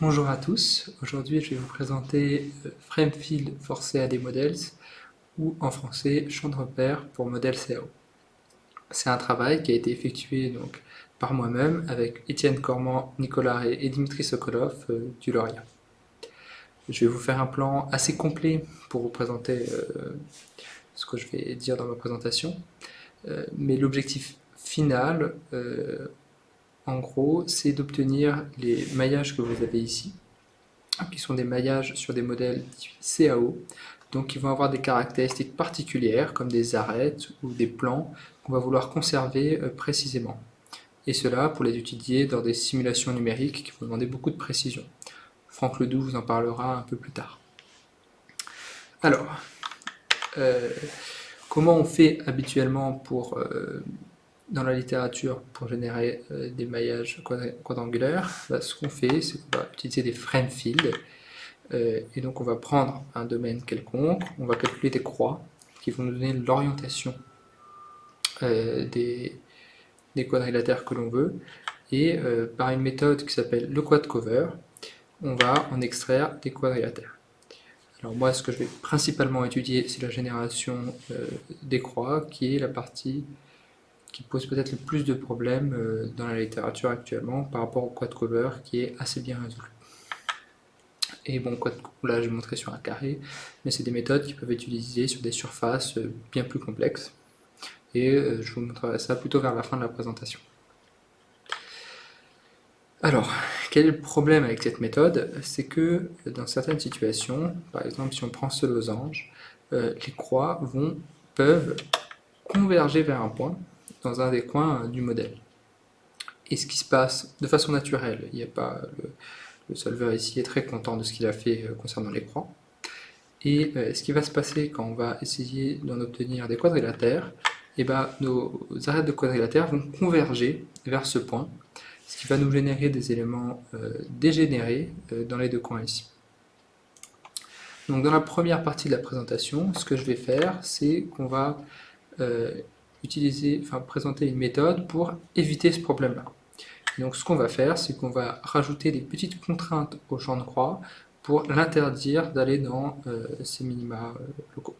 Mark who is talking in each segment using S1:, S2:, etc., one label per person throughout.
S1: Bonjour à tous, aujourd'hui je vais vous présenter Framefield for CAD Models ou en français champ de repère pour modèle CAO. C'est un travail qui a été effectué donc, par moi-même avec Étienne Cormand, Nicolas Rey et Dimitri Sokolov du Lauria. Je vais vous faire un plan assez complet pour vous présenter ce que je vais dire dans ma présentation, mais l'objectif final, en gros, c'est d'obtenir les maillages que vous avez ici, qui sont des maillages sur des modèles CAO, donc qui vont avoir des caractéristiques particulières comme des arêtes ou des plans qu'on va vouloir conserver précisément. Et cela pour les utiliser dans des simulations numériques qui vont demander beaucoup de précision. Franck Ledoux vous en parlera un peu plus tard. Alors, comment on fait habituellement pour, dans la littérature pour générer des maillages quadrangulaires? Ce qu'on fait, c'est qu'on va utiliser des frame fields. Et donc on va prendre un domaine quelconque, on va calculer des croix qui vont nous donner l'orientation des quadrilatères que l'on veut, et par une méthode qui s'appelle le quad cover, on va en extraire des quadrilatères. Alors moi, ce que je vais principalement étudier, c'est la génération des croix, qui est la partie qui pose peut-être le plus de problèmes dans la littérature actuellement par rapport au quad cover, qui est assez bien résolu. Et bon, là je vais montrer sur un carré, mais c'est des méthodes qui peuvent être utilisées sur des surfaces bien plus complexes. Et je vous montrerai ça plutôt vers la fin de la présentation. Alors, quel est le problème avec cette méthode? C'est que dans certaines situations, par exemple si on prend ce losange, les croix peuvent converger vers un point dans un des coins du modèle. Et ce qui se passe de façon naturelle, il n'y a pas le solver ici est très content de ce qu'il a fait concernant les croix. Et ce qui va se passer quand on va essayer d'en obtenir des quadrilatères, et ben, nos arêtes de quadrilatères vont converger vers ce point, ce qui va nous générer des éléments dégénérés dans les deux coins ici. Donc dans la première partie de la présentation, ce que je vais faire, c'est qu'on va présenter une méthode pour éviter ce problème-là. Donc ce qu'on va faire, c'est qu'on va rajouter des petites contraintes au champ de croix pour l'interdire d'aller dans ces minima locaux,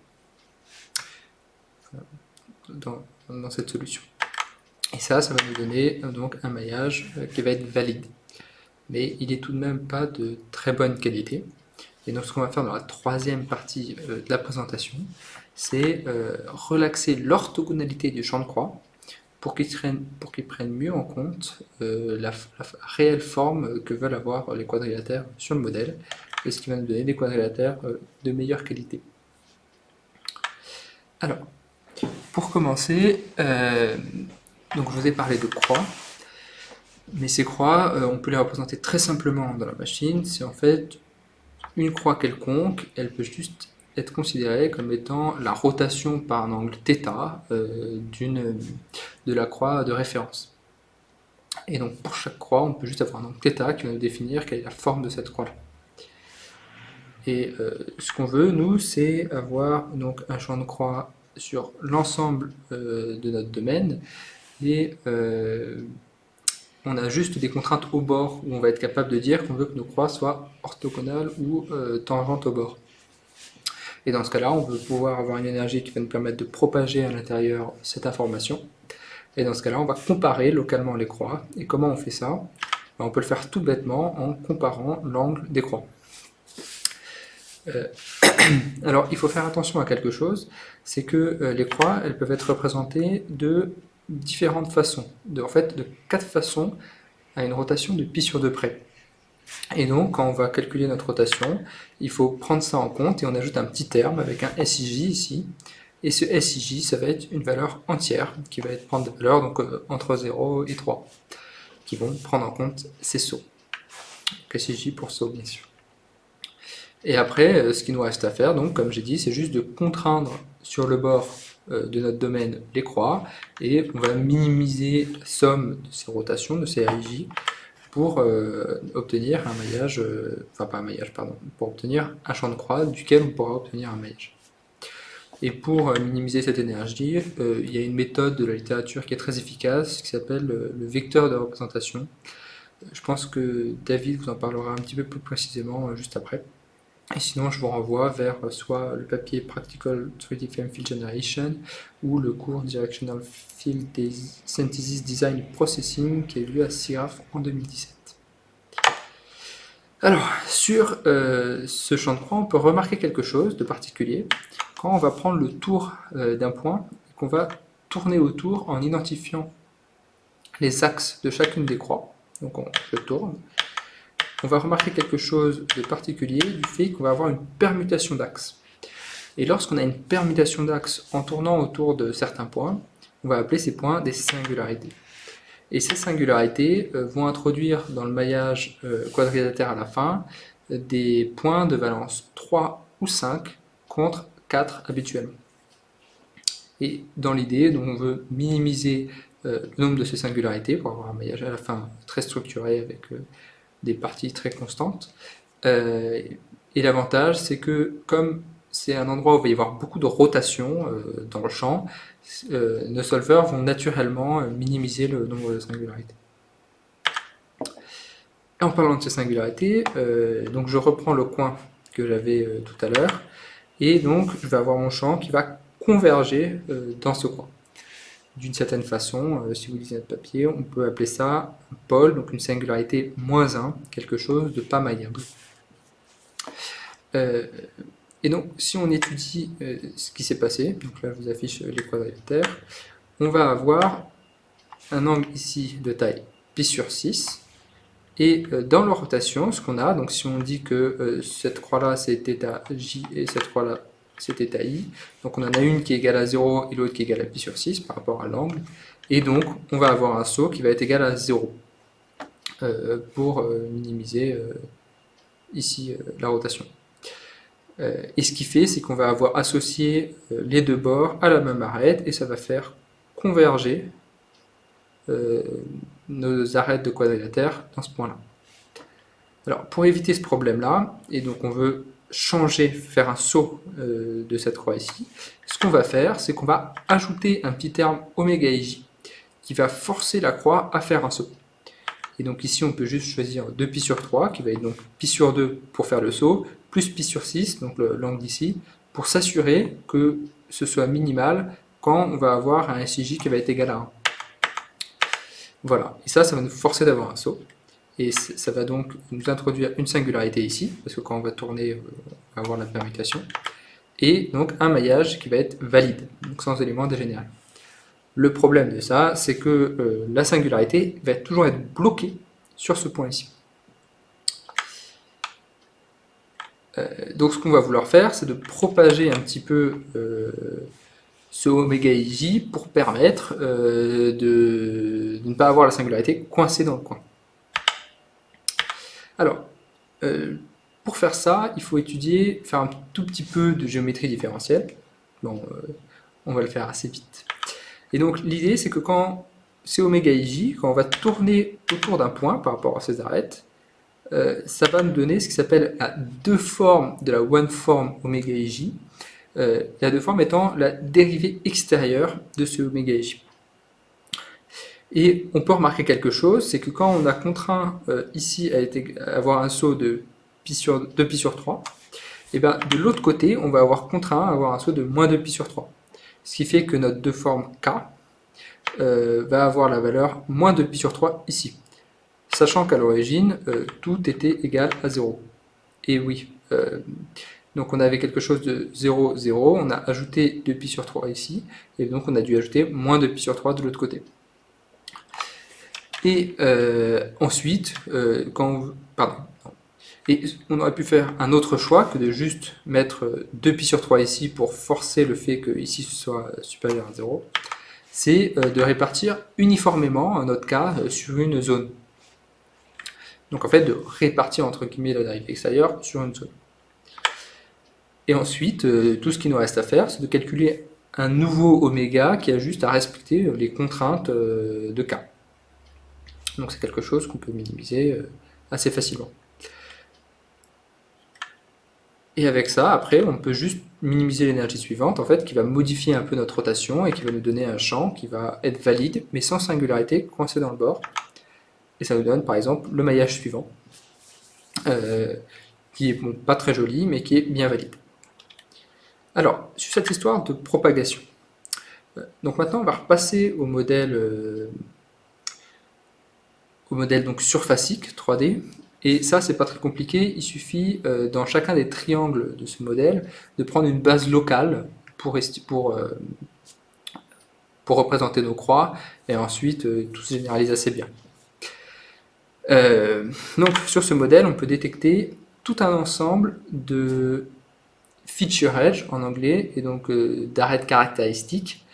S1: dans cette solution. Et ça va nous donner donc un maillage qui va être valide. Mais il n'est tout de même pas de très bonne qualité. Et donc ce qu'on va faire dans la troisième partie de la présentation, c'est relaxer l'orthogonalité du champ de croix pour qu'ils prennent mieux en compte la réelle forme que veulent avoir les quadrilatères sur le modèle, et ce qui va nous donner des quadrilatères de meilleure qualité. Alors, pour commencer, donc je vous ai parlé de croix, mais ces croix, on peut les représenter très simplement dans la machine. C'est en fait une croix quelconque, elle peut juste être considérée comme étant la rotation par un angle θ de la croix de référence. Et donc pour chaque croix, on peut juste avoir un angle θ qui va nous définir quelle est la forme de cette croix-là. Et ce qu'on veut, nous, c'est avoir donc un champ de croix sur l'ensemble de notre domaine, et on a juste des contraintes au bord où on va être capable de dire qu'on veut que nos croix soient orthogonales ou tangentes au bord. Et dans ce cas-là, on veut pouvoir avoir une énergie qui va nous permettre de propager à l'intérieur cette information. Et dans ce cas-là, on va comparer localement les croix. Et comment on fait ça? On peut le faire tout bêtement en comparant l'angle des croix. Alors, il faut faire attention à quelque chose, c'est que les croix, elles peuvent être représentées de différentes façons. En fait, de 4 façons à une rotation de pi sur 2 près. Et donc, quand on va calculer notre rotation, il faut prendre ça en compte et on ajoute un petit terme avec un SIJ ici. Et ce SIJ, ça va être une valeur entière qui va être prendre des valeurs donc, entre 0 et 3 qui vont prendre en compte ces sauts. Donc SIJ pour saut, bien sûr. Et après, ce qu'il nous reste à faire, donc, comme j'ai dit, c'est juste de contraindre sur le bord de notre domaine les croix et on va minimiser la somme de ces rotations, de ces RIJ, pour obtenir un maillage, pour obtenir un champ de croix duquel on pourra obtenir un maillage. Et pour minimiser cette énergie, il y a une méthode de la littérature qui est très efficace, qui s'appelle le vecteur de représentation. Je pense que David vous en parlera un petit peu plus précisément juste après. Et sinon, je vous renvoie vers soit le papier Practical 3D Film Field Generation ou le cours Directional Field Synthesis Design Processing qui a eu lieu à SIGGRAPH en 2017. Alors, sur ce champ de croix, on peut remarquer quelque chose de particulier. Quand on va prendre le tour d'un point, qu'on va tourner autour en identifiant les axes de chacune des croix, donc je tourne, on va remarquer quelque chose de particulier du fait qu'on va avoir une permutation d'axes. Et lorsqu'on a une permutation d'axes en tournant autour de certains points, on va appeler ces points des singularités. Et ces singularités vont introduire dans le maillage quadrilatère à la fin des points de valence 3 ou 5 contre 4 habituellement. Et dans l'idée, on veut minimiser le nombre de ces singularités pour avoir un maillage à la fin très structuré avec des parties très constantes. Et l'avantage, c'est que comme c'est un endroit où il va y avoir beaucoup de rotation dans le champ, nos solvers vont naturellement minimiser le nombre de singularités. Et en parlant de ces singularités, donc je reprends le coin que j'avais tout à l'heure, et donc je vais avoir mon champ qui va converger dans ce coin. D'une certaine façon, si vous lisez notre papier, on peut appeler ça un pôle, donc une singularité -1, quelque chose de pas malléable. Et donc, si on étudie ce qui s'est passé, donc là je vous affiche les quadrilatères, on va avoir un angle ici de taille pi sur 6, et dans leur rotation, ce qu'on a, donc si on dit que cette croix-là c'est θ j et cette croix-là c'est θ i, donc on en a une qui est égale à 0 et l'autre qui est égale à pi sur 6 par rapport à l'angle, et donc on va avoir un saut qui va être égal à 0 pour minimiser ici la rotation. Et ce qui fait, c'est qu'on va avoir associé les deux bords à la même arête, et ça va faire converger nos arêtes de quadrilatère dans ce point-là. Alors, pour éviter ce problème-là, et donc on veut changer, faire un saut de cette croix ici, ce qu'on va faire, c'est qu'on va ajouter un petit terme oméga ij qui va forcer la croix à faire un saut. Et donc ici, on peut juste choisir 2π sur 3, qui va être donc π sur 2 pour faire le saut, plus π sur 6, donc l'angle d'ici, pour s'assurer que ce soit minimal quand on va avoir un SIJ qui va être égal à 1. Voilà, et ça va nous forcer d'avoir un saut. Et ça va donc nous introduire une singularité ici, parce que quand on va tourner, on va avoir la permutation. Et donc un maillage qui va être valide, donc sans élément dégénéré. Le problème de ça, c'est que la singularité va toujours être bloquée sur ce point ici. Donc ce qu'on va vouloir faire, c'est de propager un petit peu ce oméga ij pour permettre de ne pas avoir la singularité coincée dans le coin. Alors, pour faire ça, il faut faire un tout petit peu de géométrie différentielle. Bon, on va le faire assez vite. Et donc l'idée, c'est que quand c'est oméga ij, quand on va tourner autour d'un point par rapport à ces arêtes, ça va nous donner ce qui s'appelle la deux formes de la one form oméga ij. La deux formes étant la dérivée extérieure de ce oméga ij. Et on peut remarquer quelque chose, c'est que quand on a contraint ici à avoir un saut de π sur 3, et bien de l'autre côté, on va avoir contraint à avoir un saut de moins 2π sur 3. Ce qui fait que notre deux formes K va avoir la valeur moins 2π sur 3 ici. Sachant qu'à l'origine, tout était égal à 0. Et oui, donc on avait quelque chose de 0, 0, on a ajouté 2π sur 3 ici, et donc on a dû ajouter moins 2π sur 3 de l'autre côté. Et ensuite, et on aurait pu faire un autre choix que de juste mettre 2π sur 3 ici pour forcer le fait que ici ce soit supérieur à 0. C'est de répartir uniformément, en notre cas, sur une zone. Donc en fait, de répartir entre guillemets la dérivée extérieure sur une zone. Et ensuite, tout ce qu'il nous reste à faire, c'est de calculer un nouveau oméga qui a juste à respecter les contraintes de K. Donc c'est quelque chose qu'on peut minimiser assez facilement. Et avec ça, après, on peut juste minimiser l'énergie suivante, en fait, qui va modifier un peu notre rotation et qui va nous donner un champ qui va être valide, mais sans singularité, coincé dans le bord. et ça nous donne par exemple le maillage suivant, qui est bon, pas très joli, mais qui est bien valide. Alors, sur cette histoire de propagation, donc maintenant on va repasser au modèle donc surfacique 3D, et ça c'est pas très compliqué, il suffit dans chacun des triangles de ce modèle de prendre une base locale pour représenter nos croix, et ensuite tout se généralise assez bien. Donc sur ce modèle on peut détecter tout un ensemble de feature edge en anglais, et donc d'arêtes caractéristiques.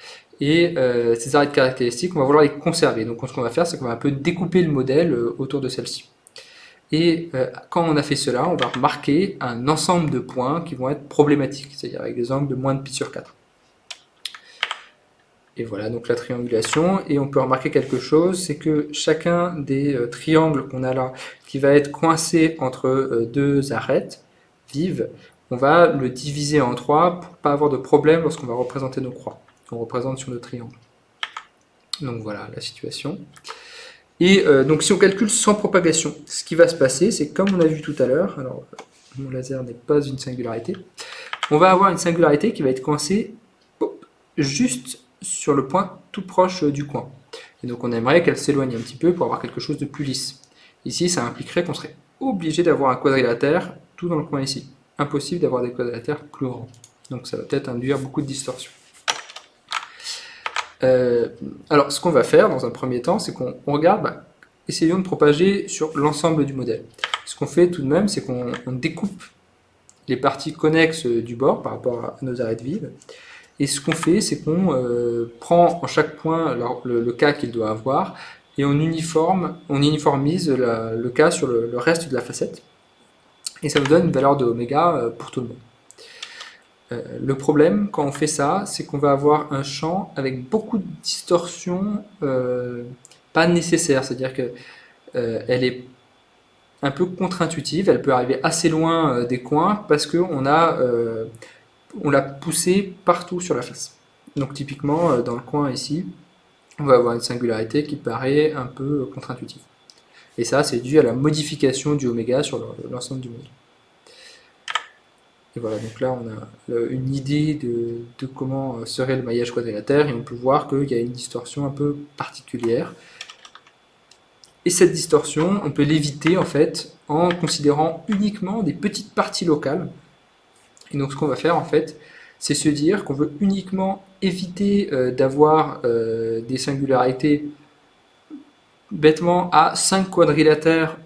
S1: Et ces arêtes caractéristiques, on va vouloir les conserver. Donc ce qu'on va faire, c'est qu'on va un peu découper le modèle autour de celle-ci. Et quand on a fait cela, on va remarquer un ensemble de points qui vont être problématiques, c'est-à-dire avec des angles de moins de pi sur 4. Et voilà donc la triangulation. Et on peut remarquer quelque chose, c'est que chacun des triangles qu'on a là, qui va être coincé entre deux arêtes vives, on va le diviser en 3 pour ne pas avoir de problème lorsqu'on va représenter nos croix qu'on représente sur nos triangles. Donc voilà la situation. Et donc si on calcule sans propagation, ce qui va se passer, c'est comme on a vu tout à l'heure, alors mon laser n'est pas une singularité, on va avoir une singularité qui va être coincée juste sur le point tout proche du coin. Et donc on aimerait qu'elle s'éloigne un petit peu pour avoir quelque chose de plus lisse. Ici, ça impliquerait qu'on serait obligé d'avoir un quadrilatère tout dans le coin ici. Impossible d'avoir des quadrilatères plus grands. Donc ça va peut-être induire beaucoup de distorsion. Alors ce qu'on va faire dans un premier temps, c'est qu'on regarde, essayons de propager sur l'ensemble du modèle. Ce qu'on fait tout de même, c'est qu'on découpe les parties connexes du bord par rapport à nos arêtes vives. Et ce qu'on fait, c'est qu'on prend en chaque point le cas qu'il doit avoir, et on uniformise le cas sur le reste de la facette. Et ça nous donne une valeur de oméga pour tout le monde. Le problème, quand on fait ça, c'est qu'on va avoir un champ avec beaucoup de distorsion pas nécessaire. C'est-à-dire qu'elle est un peu contre-intuitive, elle peut arriver assez loin des coins parce qu'on on l'a poussée partout sur la face. Donc typiquement, dans le coin ici, on va avoir une singularité qui paraît un peu contre-intuitive. Et ça, c'est dû à la modification du oméga sur l'ensemble du modèle. Et voilà, donc là on a une idée de comment serait le maillage quadrilatère, et on peut voir qu'il y a une distorsion un peu particulière. Et cette distorsion, on peut l'éviter en fait en considérant uniquement des petites parties locales. Et donc ce qu'on va faire en fait, c'est se dire qu'on veut uniquement éviter d'avoir des singularités bêtement à 5 quadrilatères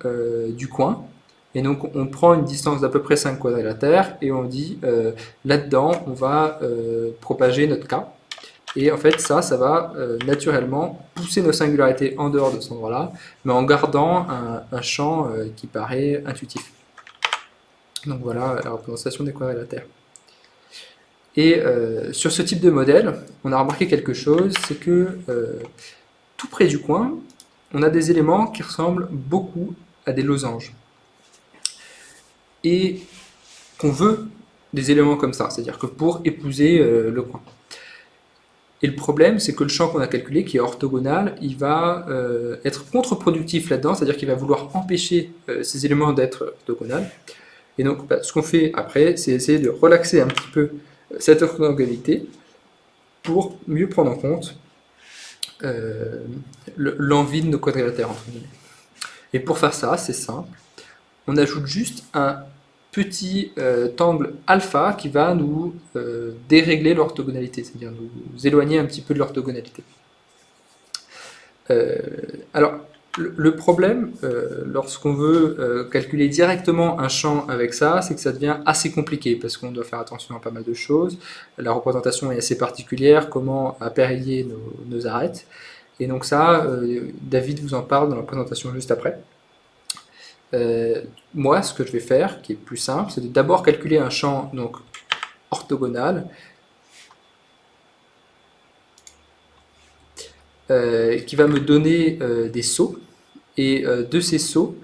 S1: du coin. Et donc on prend une distance d'à peu près 5 quadrilatères et on dit là-dedans on va propager notre cas. Et en fait ça va naturellement pousser nos singularités en dehors de cet endroit-là, mais en gardant un champ qui paraît intuitif. Donc voilà la représentation des quadrilatères. Et sur ce type de modèle, on a remarqué quelque chose, c'est que tout près du coin, on a des éléments qui ressemblent beaucoup à des losanges. Et qu'on veut des éléments comme ça, c'est-à-dire que pour épouser le coin. Et le problème, c'est que le champ qu'on a calculé, qui est orthogonal, il va être contre-productif là-dedans, c'est-à-dire qu'il va vouloir empêcher ces éléments d'être orthogonaux. Et donc, ce qu'on fait après, c'est essayer de relaxer un petit peu cette orthogonalité pour mieux prendre en compte l'envie de nos quadrilatères, entre guillemets. Et pour faire ça, c'est simple. On ajoute juste un petit angle alpha qui va nous dérégler l'orthogonalité, c'est-à-dire nous éloigner un petit peu de l'orthogonalité. Alors, le problème, lorsqu'on veut calculer directement un champ avec ça, c'est que ça devient assez compliqué, parce qu'on doit faire attention à pas mal de choses. La représentation est assez particulière, comment appareiller nos arêtes. Et donc ça, David vous en parle dans la présentation juste après. Moi, ce que je vais faire, qui est plus simple, c'est de d'abord calculer un champ donc, orthogonal qui va me donner des sauts. Et de ces sauts,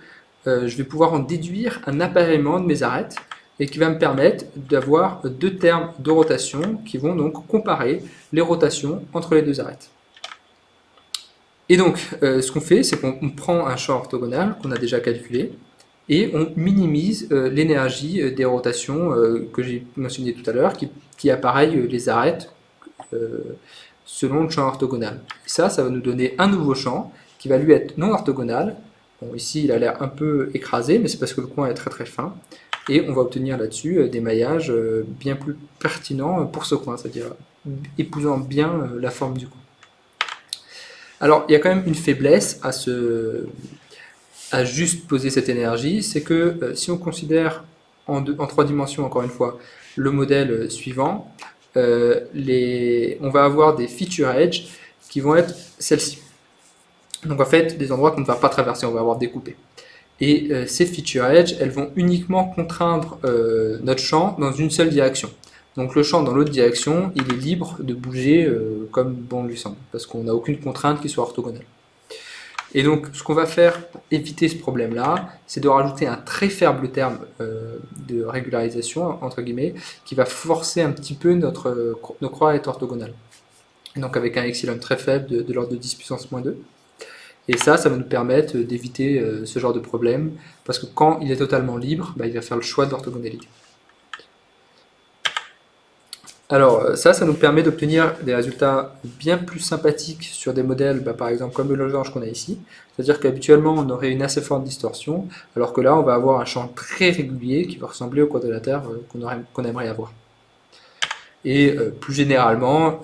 S1: je vais pouvoir en déduire un appareillement de mes arêtes et qui va me permettre d'avoir deux termes de rotation qui vont donc comparer les rotations entre les deux arêtes. Et donc, ce qu'on fait, c'est qu'on prend un champ orthogonal qu'on a déjà calculé, et on minimise l'énergie des rotations que j'ai mentionnées tout à l'heure, qui appareil les arêtes selon le champ orthogonal. Et ça va nous donner un nouveau champ qui va lui être non orthogonal. Bon, ici, il a l'air un peu écrasé, mais c'est parce que le coin est très très fin. Et on va obtenir là-dessus des maillages bien plus pertinents pour ce coin, c'est-à-dire épousant bien la forme du coin. Alors, il y a quand même une faiblesse à juste poser cette énergie, c'est que si on considère en 3 dimensions, encore une fois, le modèle suivant, on va avoir des feature edge qui vont être celles-ci. Donc en fait, des endroits qu'on ne va pas traverser, on va avoir découpé. Et ces feature edge, elles vont uniquement contraindre notre champ dans une seule direction. Donc le champ dans l'autre direction, il est libre de bouger comme bon lui semble, parce qu'on n'a aucune contrainte qui soit orthogonale. Et donc, ce qu'on va faire pour éviter ce problème-là, c'est de rajouter un très faible terme de régularisation, entre guillemets, qui va forcer un petit peu nos croix à être orthogonales. Et donc avec un epsilon très faible de l'ordre de 10 puissance moins 2. Et ça va nous permettre d'éviter ce genre de problème, parce que quand il est totalement libre, il va faire le choix de l'orthogonalité. Alors ça nous permet d'obtenir des résultats bien plus sympathiques sur des modèles, par exemple comme le losange qu'on a ici. C'est-à-dire qu'habituellement on aurait une assez forte distorsion, alors que là on va avoir un champ très régulier qui va ressembler au quadrilatère qu'on aimerait avoir. Et plus généralement,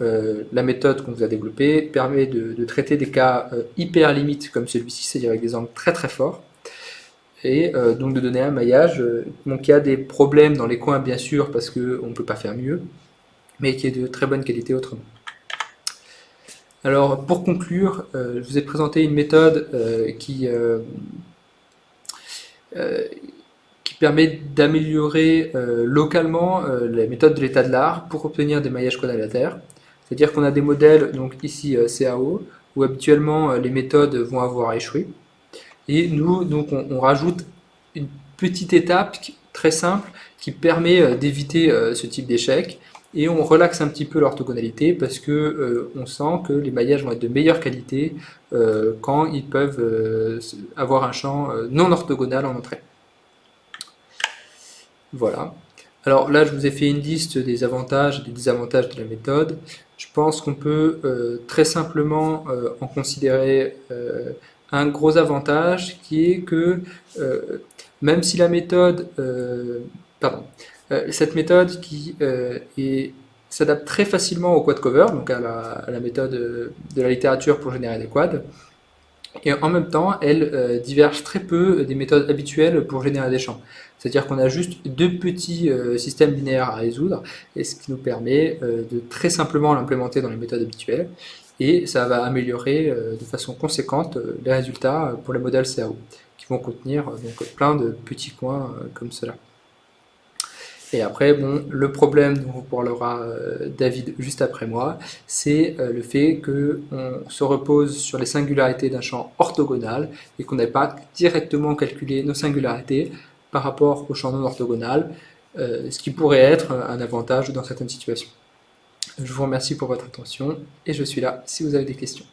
S1: la méthode qu'on vous a développée permet de traiter des cas hyper limites comme celui-ci, c'est-à-dire avec des angles très très forts, et donc de donner un maillage qui a des problèmes dans les coins bien sûr parce qu'on ne peut pas faire mieux, mais qui est de très bonne qualité autrement. Alors pour conclure, je vous ai présenté une méthode qui permet d'améliorer localement la méthode de l'état de l'art pour obtenir des maillages quadrilatères. C'est-à-dire qu'on a des modèles, donc ici CAO, où habituellement les méthodes vont avoir échoué. Et nous, donc, on rajoute une petite étape très simple qui permet d'éviter ce type d'échec. Et on relaxe un petit peu l'orthogonalité parce que on sent que les maillages vont être de meilleure qualité quand ils peuvent avoir un champ non orthogonal en entrée. Voilà. Alors là, je vous ai fait une liste des avantages et des désavantages de la méthode. Je pense qu'on peut très simplement en considérer un gros avantage qui est que même si la méthode, cette méthode qui s'adapte très facilement au quad cover, donc à la méthode de la littérature pour générer des quads, et en même temps, elle diverge très peu des méthodes habituelles pour générer des champs. C'est-à-dire qu'on a juste 2 petits systèmes linéaires à résoudre, et ce qui nous permet de très simplement l'implémenter dans les méthodes habituelles, et ça va améliorer de façon conséquente les résultats pour les modèles CAO, qui vont contenir donc plein de petits coins comme cela. Et après, bon, le problème dont vous parlera David juste après moi, c'est le fait qu'on se repose sur les singularités d'un champ orthogonal et qu'on n'ait pas directement calculé nos singularités par rapport au champ non orthogonal, ce qui pourrait être un avantage dans certaines situations. Je vous remercie pour votre attention et je suis là si vous avez des questions.